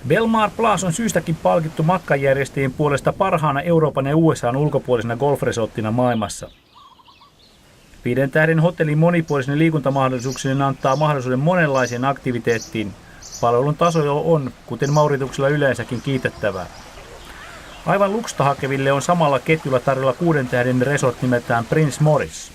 Belmar Place on syystäkin palkittu matkanjärjestäjien puolesta parhaana Euroopan ja USA:n ulkopuolisena golfresorttina maailmassa. 5 tähden hotellin monipuolisen liikuntamahdollisuuksien antaa mahdollisuuden monenlaiseen aktiviteettiin. Palvelun taso on, kuten Mauritiuksella yleensäkin, kiitettävää. Aivan luksusta hakeville on samalla ketjulla tarjolla 6 tähden resort nimeltään Prince Maurice.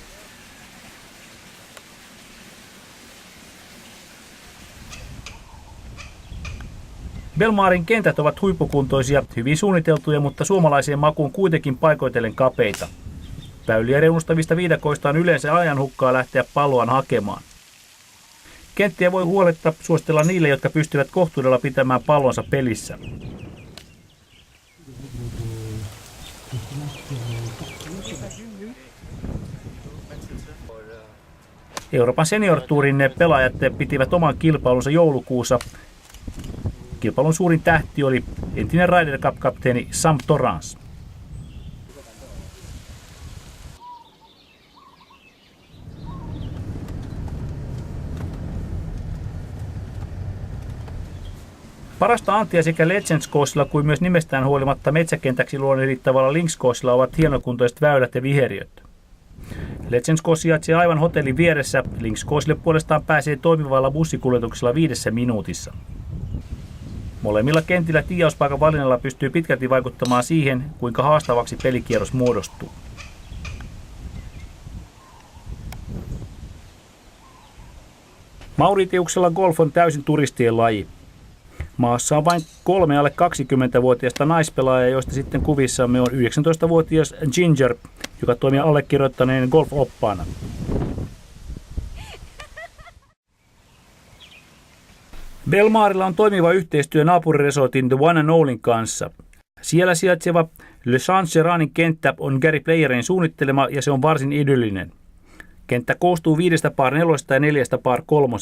Belmarin kentät ovat huippukuntoisia, hyvin suunniteltuja, mutta suomalaiseen makuun kuitenkin paikoitellen kapeita. Väyliä reunustavista viidakoista on yleensä ajanhukkaa lähteä palloaan hakemaan. Kenttiä voi huoletta suositella niille, jotka pystyvät kohtuudella pitämään pallonsa pelissä. Euroopan senior-tuurin pelaajat pitivät oman kilpailunsa joulukuussa. Kilpailun suurin tähti oli entinen Ryder Cup-kapteeni Sam Torrance. Parasta antia sekä Legends Courseilla kuin myös nimestään huolimatta metsäkentäksi luonnehdittavalla Links Courseilla ovat hienokuntoiset väylät ja viheriöt. Legends Course sijaitsee aivan hotellin vieressä. Links Courselle puolestaan pääsee toimivalla bussikuljetuksella 5 minuutissa. Molemmilla kentillä tiiauspaikan valinnalla pystyy pitkälti vaikuttamaan siihen, kuinka haastavaksi pelikierros muodostuu. Mauritiuksella golf on täysin turistien laji. Maassa on vain 3 alle 20-vuotiaista naispelaajaa, joista sitten kuvissamme on 19-vuotias Ginger, joka toimii allekirjoittaneen golf-oppaana. Belmarilla on toimiva yhteistyö naapuriresortin The One and Onlyn kanssa. Siellä sijaitseva Le Champ-Géranin kenttä on Gary Playerin suunnittelema ja se on varsin idyllinen. Kenttä koostuu 5 par 4 ja 4 par 3.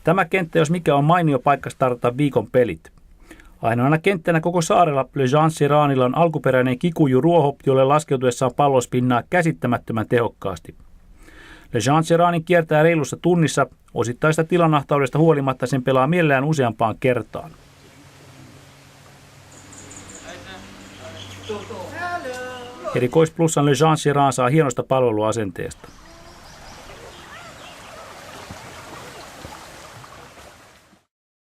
Tämä kenttä, jos mikä, on mainio paikka startata viikon pelit. Ainoana kenttänä koko saarella Le Champ-Géranilla on alkuperäinen kikuju-ruoho, jolle laskeutuessaan pallo spinnaa käsittämättömän tehokkaasti. Le Champ-Géranin kiertää reilussa tunnissa, osittaista tilanahtaudesta huolimatta sen pelaa mielellään useampaan kertaan. Erikoisplussan Le Champ-Géran saa hienosta palveluasenteesta.